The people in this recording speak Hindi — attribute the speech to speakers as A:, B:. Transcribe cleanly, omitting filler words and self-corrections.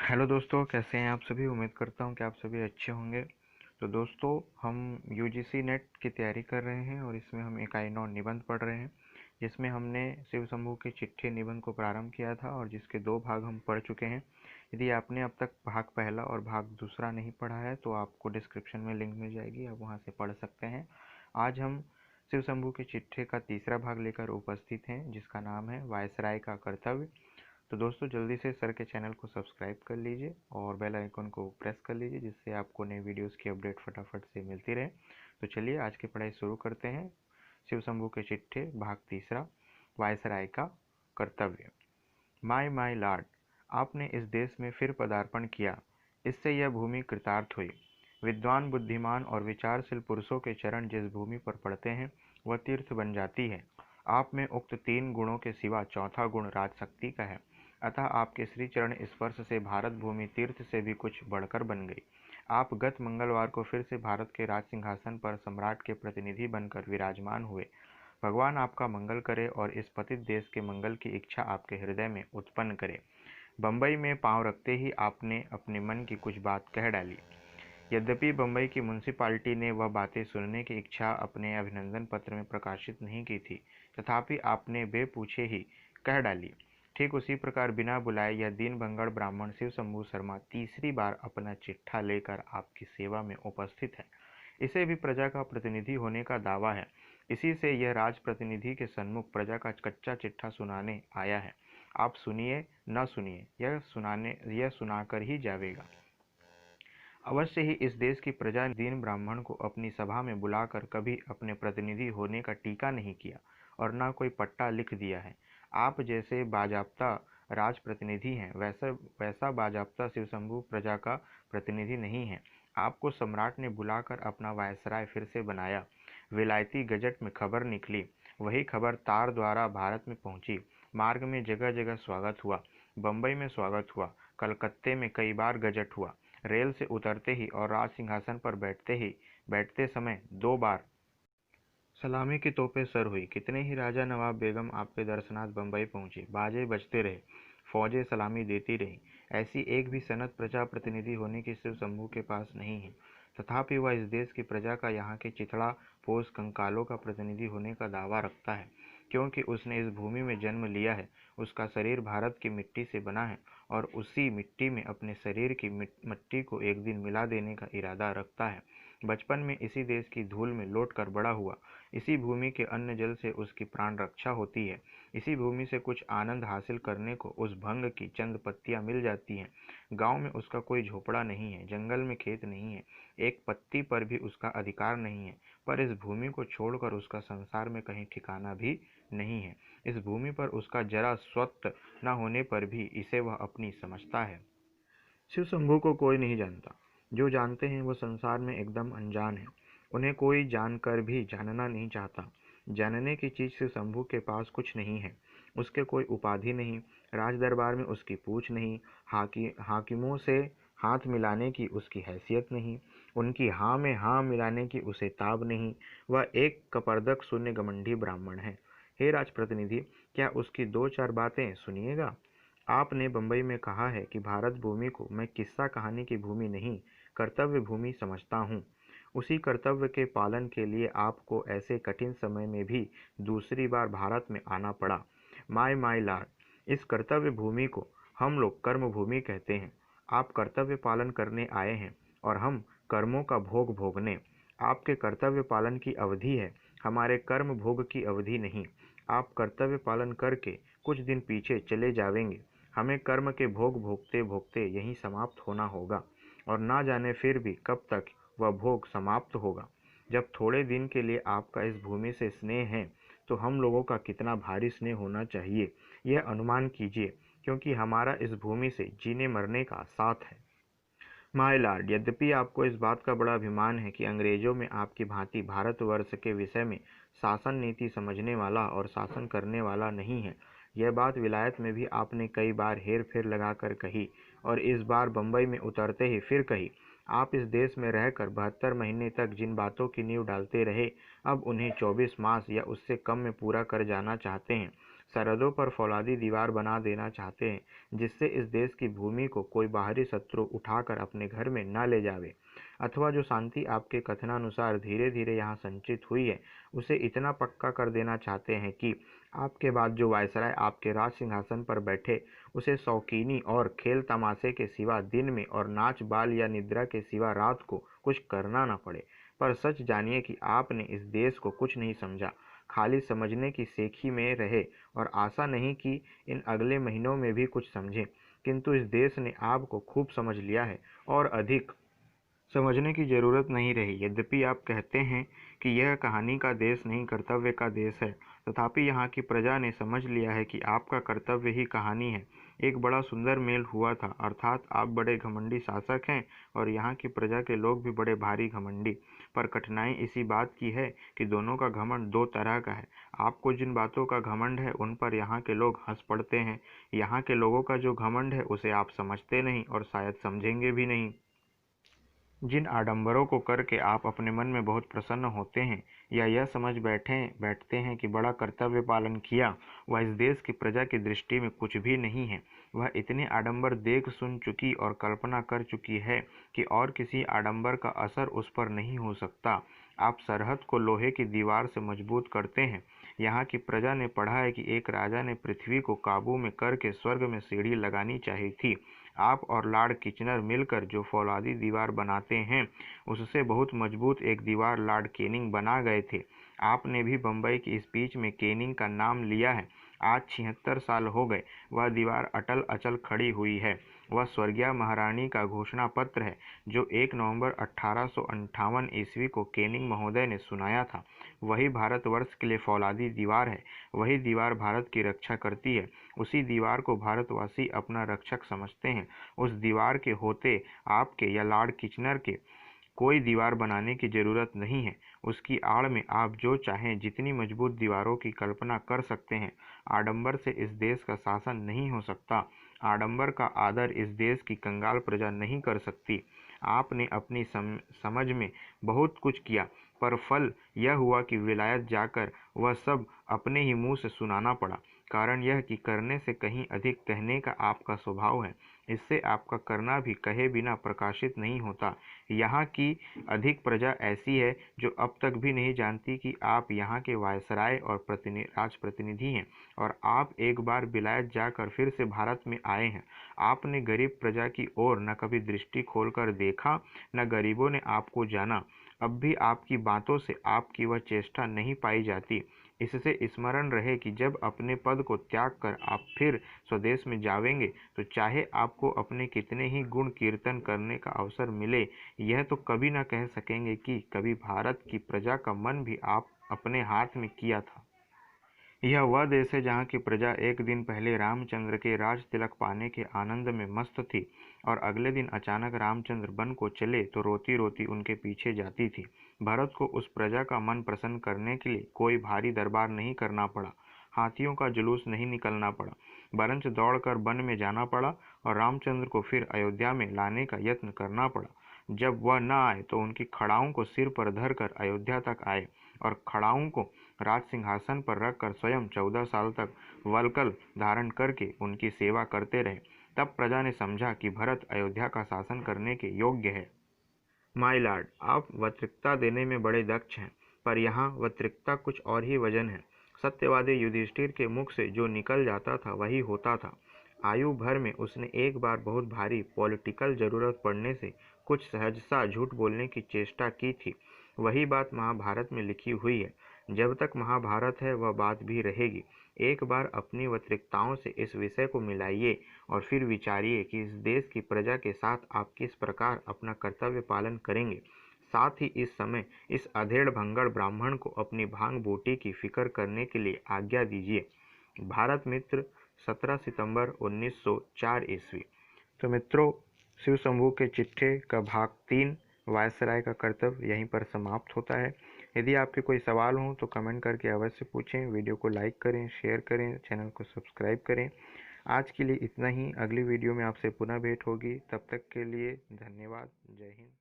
A: हेलो दोस्तों, कैसे हैं आप सभी। उम्मीद करता हूं कि आप सभी अच्छे होंगे। तो दोस्तों, हम यूजीसी नेट की तैयारी कर रहे हैं और इसमें हम इकाई 9 निबंध पढ़ रहे हैं, जिसमें हमने शिव शंभू के चिट्ठी निबंध को प्रारंभ किया था और जिसके 2 भाग हम पढ़ चुके हैं। यदि आपने अब तक भाग पहला और भाग दूसरा नहीं पढ़ा है तो आपको डिस्क्रिप्शन में लिंक मिल जाएगी, आप वहाँ से पढ़ सकते हैं। आज हम शिव शंभू के चिट्ठी का तीसरा भाग लेकर उपस्थित हैं, जिसका नाम है वायसराय का कर्तव्य। तो दोस्तों, जल्दी से सर के चैनल को सब्सक्राइब कर लीजिए और बेल आइकन को प्रेस कर लीजिए, जिससे आपको नई वीडियोस की अपडेट फटाफट से मिलती रहे। तो चलिए आज की पढ़ाई शुरू करते हैं। शिव शंभू के चिट्ठे भाग तीसरा, वायसराय का कर्तव्य। माय माय लॉर्ड, आपने इस देश में फिर पदार्पण किया, इससे यह भूमि कृतार्थ हुई। विद्वान, बुद्धिमान और विचारशील पुरुषों के चरण जिस भूमि पर पड़ते हैं वह तीर्थ बन जाती है। आप में उक्त 3 गुणों के सिवा चौथा गुण राजशक्ति का है, अतः आपके श्री चरण स्पर्श से भारत भूमि तीर्थ से भी कुछ बढ़कर बन गई। आप गत मंगलवार को फिर से भारत के राज सिंहासन पर सम्राट के प्रतिनिधि बनकर विराजमान हुए। भगवान आपका मंगल करे और इस पतित देश के मंगल की इच्छा आपके हृदय में उत्पन्न करे। बम्बई में पांव रखते ही आपने अपने मन की कुछ बात कह डाली। यद्यपि बम्बई की म्यूनिसिपालिटी ने वह बातें सुनने की इच्छा अपने अभिनंदन पत्र में प्रकाशित नहीं की थी, तथापि आपने बेपूछे ही कह डाली। ठीक उसी प्रकार बिना बुलाए यह दीनभंगड़ ब्राह्मण शिव शंभू शर्मा तीसरी बार अपना चिट्ठा लेकर आपकी सेवा में उपस्थित है। इसे भी प्रजा का प्रतिनिधि होने का दावा है। इसी से यह राज प्रतिनिधि के सन्मुख प्रजा का कच्चा चिट्ठा सुनाने आया है। आप सुनिए न सुनिए, यह सुनाकर ही जावेगा। अवश्य ही इस देश की प्रजा ने दीन ब्राह्मण को अपनी सभा में बुलाकर कभी अपने प्रतिनिधि होने का टीका नहीं किया और न कोई पट्टा लिख दिया है। आप जैसे बाजाप्ता राज प्रतिनिधि हैं, वैसा वैसा बाजाप्ता शिवशंभू प्रजा का प्रतिनिधि नहीं है। आपको सम्राट ने बुलाकर अपना वायसराय फिर से बनाया। विलायती गजट में खबर निकली, वही खबर तार द्वारा भारत में पहुंची। मार्ग में जगह जगह स्वागत हुआ। बम्बई में स्वागत हुआ, कलकत्ते में कई बार गजट हुआ। रेल से उतरते ही और राज सिंहासन पर बैठते समय 2 बार सलामी की तोपें सर हुई। कितने ही राजा, नवाब, बेगम आपके दर्शनार्थ बम्बई पहुंचे। बाजे बजते रहे, फौजें सलामी देती रहीं। ऐसी एक भी सनद प्रजा प्रतिनिधि होने की शिव शंभू के पास नहीं है। तथापि वह इस देश की प्रजा का, यहाँ के चिथड़ा पोष कंकालों का प्रतिनिधि होने का दावा रखता है, क्योंकि उसने इस भूमि में जन्म लिया है। उसका शरीर भारत की मिट्टी से बना है और उसी मिट्टी में अपने शरीर की मिट्टी को एक दिन मिला देने का इरादा रखता है। बचपन में इसी देश की धूल में लौट कर बड़ा हुआ। इसी भूमि के अन्न जल से उसकी प्राण रक्षा होती है। इसी भूमि से कुछ आनंद हासिल करने को उस भंग की चंद पत्तियां मिल जाती हैं। गांव में उसका कोई झोपड़ा नहीं है, जंगल में खेत नहीं है, एक पत्ती पर भी उसका अधिकार नहीं है। पर इस भूमि को छोड़कर उसका संसार में कहीं ठिकाना भी नहीं है। इस भूमि पर उसका जरा स्वत्व न होने पर भी इसे वह अपनी समझता है। शिव शंभू को कोई नहीं जानता। जो जानते हैं वो संसार में एकदम अनजान है। उन्हें कोई जानकर भी जानना नहीं चाहता। जानने की चीज शिव शंभू के पास कुछ नहीं है। उसके कोई उपाधि नहीं, राज दरबार में उसकी पूछ नहीं, हाकिमों से हाथ मिलाने की उसकी हैसियत नहीं, उनकी हाँ में हाँ मिलाने की उसे ताब नहीं। वह एक कपर्दक शून्य घमंडी ब्राह्मण है। हे राजप्रतिनिधि, क्या उसकी 2-4 बातें सुनिएगा। आपने बम्बई में कहा है कि भारत भूमि को मैं किस्सा कहानी की भूमि नहीं, कर्तव्य भूमि समझता हूँ। उसी कर्तव्य के पालन के लिए आपको ऐसे कठिन समय में भी दूसरी बार भारत में आना पड़ा। माय लॉर्ड, इस कर्तव्य भूमि को हम लोग कर्म भूमि कहते हैं। आप कर्तव्य पालन करने आए हैं और हम कर्मों का भोग भोगने। आपके कर्तव्य पालन की अवधि है, हमारे कर्म भोग की अवधि नहीं। आप कर्तव्य पालन करके कुछ दिन पीछे चले जावेंगे, हमें कर्म के भोग भोगते भोगते यहीं समाप्त होना होगा और ना जाने फिर भी कब तक वह भोग समाप्त होगा। जब थोड़े दिन के लिए आपका इस भूमि से स्नेह है तो हम लोगों का कितना भारी स्नेह होना चाहिए, यह अनुमान कीजिए, क्योंकि हमारा इस भूमि से जीने मरने का साथ है। माय लॉर्ड, यद्यपि आपको इस बात का बड़ा अभिमान है कि अंग्रेजों में आपकी भांति भारतवर्ष के विषय में शासन नीति समझने वाला और शासन करने वाला नहीं है, यह बात विलायत में भी आपने कई बार हेर फेर लगाकर कही और इस बार बम्बई में उतरते ही फिर कही। आप इस देश में रहकर 72 महीने तक जिन बातों की नींव डालते रहे, अब उन्हें 24 मास या उससे कम में पूरा कर जाना चाहते हैं। सरहदों पर फौलादी दीवार बना देना चाहते हैं, जिससे इस देश की भूमि को कोई बाहरी शत्रु उठाकर अपने घर में न ले जावे, अथवा जो शांति आपके कथनानुसार धीरे धीरे यहाँ संचित हुई है, उसे इतना पक्का कर देना चाहते हैं कि आपके बाद जो वायसराय आपके राज सिंहासन पर बैठे, उसे शौकीनी और खेल तमाशे के सिवा दिन में और नाच बाल या निद्रा के सिवा रात को कुछ करना न पड़े। पर सच जानिए कि आपने इस देश को कुछ नहीं समझा, खाली समझने की सेखी में रहे, और आशा नहीं कि इन अगले महीनों में भी कुछ समझें। किंतु इस देश ने आपको खूब समझ लिया है और अधिक समझने की जरूरत नहीं रही। यद्यपि आप कहते हैं कि यह कहानी का देश नहीं, कर्तव्य का देश है, तथापि यहाँ की प्रजा ने समझ लिया है कि आपका कर्तव्य ही कहानी है। एक बड़ा सुंदर मेल हुआ था, अर्थात आप बड़े घमंडी शासक हैं और यहाँ की प्रजा के लोग भी बड़े भारी घमंडी। पर कठिनाई इसी बात की है कि दोनों का घमंड दो तरह का है। आपको जिन बातों का घमंड है, उन पर यहाँ के लोग हंस पड़ते हैं। यहाँ के लोगों का जो घमंड है, उसे आप समझते नहीं और शायद समझेंगे भी नहीं। जिन आडंबरों को करके आप अपने मन में बहुत प्रसन्न होते हैं, या यह समझ बैठते हैं कि बड़ा कर्तव्य पालन किया, वह इस देश की प्रजा की दृष्टि में कुछ भी नहीं है। वह इतने आडंबर देख सुन चुकी और कल्पना कर चुकी है कि और किसी आडंबर का असर उस पर नहीं हो सकता। आप सरहद को लोहे की दीवार से मजबूत करते हैं। यहाँ की प्रजा ने पढ़ा है कि एक राजा ने पृथ्वी को काबू में करके स्वर्ग में सीढ़ी लगानी चाहिए थी। आप और लॉर्ड किचनर मिलकर जो फौलादी दीवार बनाते हैं, उससे बहुत मजबूत एक दीवार लॉर्ड कैनिंग बना गए थे। आपने भी बम्बई की स्पीच में कैनिंग का नाम लिया है। आज 76 साल हो गए, वह दीवार अटल अचल खड़ी हुई है। वह स्वर्गीय महारानी का घोषणा पत्र है, जो 1 नवंबर 1858 ईस्वी को कैनिंग महोदय ने सुनाया था। वही भारतवर्ष के लिए फौलादी दीवार है। वही दीवार भारत की रक्षा करती है। उसी दीवार को भारतवासी अपना रक्षक समझते हैं। उस दीवार के होते आपके या लॉर्ड किचनर के कोई दीवार बनाने की जरूरत नहीं है। उसकी आड़ में आप जो चाहें जितनी मजबूत दीवारों की कल्पना कर सकते हैं। आडंबर से इस देश का शासन नहीं हो सकता। आडंबर का आदर इस देश की कंगाल प्रजा नहीं कर सकती। आपने अपनी समझ में बहुत कुछ किया, पर फल यह हुआ कि विलायत जाकर वह सब अपने ही मुंह से सुनाना पड़ा। कारण यह कि करने से कहीं अधिक कहने का आपका स्वभाव है। इससे आपका करना भी कहे बिना प्रकाशित नहीं होता। यहाँ की अधिक प्रजा ऐसी है जो अब तक भी नहीं जानती कि आप यहाँ के वायसराय और राजप्रतिनिधि हैं, और आप एक बार विलायत जाकर फिर से भारत में आए हैं। आपने गरीब प्रजा की ओर न कभी दृष्टि खोलकर देखा, न गरीबों ने आपको जाना। अब भी आपकी बातों से आपकी वह चेष्टा नहीं पाई जाती। इससे स्मरण रहे कि जब अपने पद को त्याग कर आप फिर स्वदेश में जावेंगे, तो चाहे आपको अपने कितने ही गुण कीर्तन करने का अवसर मिले, यह तो कभी न कह सकेंगे कि कभी भारत की प्रजा का मन भी आप अपने हाथ में किया था। यह वह देश है जहाँ की प्रजा एक दिन पहले रामचंद्र के राज तिलक पाने के आनंद में मस्त थी, और अगले दिन अचानक रामचंद्र बन को चले तो रोती रोती उनके पीछे जाती थी। भरत को उस प्रजा का मन प्रसन्न करने के लिए कोई भारी दरबार नहीं करना पड़ा, हाथियों का जुलूस नहीं निकलना पड़ा, बरंच दौड़कर वन में जाना पड़ा और रामचंद्र को फिर अयोध्या में लाने का यत्न करना पड़ा। जब वह न आए तो उनकी खड़ाओं को सिर पर धरकर अयोध्या तक आए, और खड़ाओं को राज सिंहासन पर रखकर स्वयं 14 साल तक वलकल धारण करके उनकी सेवा करते रहे। तब प्रजा ने समझा कि भरत अयोध्या का शासन करने के योग्य है। माय लॉर्ड, आप वक्तृता देने में बड़े दक्ष हैं, पर यहाँ वक्तृता कुछ और ही वजन है। सत्यवादी युधिष्ठिर के मुख से जो निकल जाता था वही होता था। आयु भर में उसने एक बार बहुत भारी पॉलिटिकल जरूरत पड़ने से कुछ सहजता झूठ बोलने की चेष्टा की थी। वही बात महाभारत में लिखी हुई है। जब तक महाभारत है वह बात भी रहेगी। एक बार अपनी वक्तृताओं से इस विषय को मिलाइए और फिर विचारिए कि इस देश की प्रजा के साथ आप किस प्रकार अपना कर्तव्य पालन करेंगे। साथ ही इस समय इस अधेड़ भंगड़ ब्राह्मण को अपनी भांग बूटी की फिक्र करने के लिए आज्ञा दीजिए। भारत मित्र, 17 सितंबर 1904 ईस्वी। तो मित्रों, शिव शंभू के चिट्ठे का भाग 3 वायसराय का कर्तव्य यहीं पर समाप्त होता है। यदि आपके कोई सवाल हों तो कमेंट करके अवश्य पूछें। वीडियो को लाइक करें, शेयर करें, चैनल को सब्सक्राइब करें। आज के लिए इतना ही। अगली वीडियो में आपसे पुनः भेंट होगी। तब तक के लिए धन्यवाद। जय हिंद।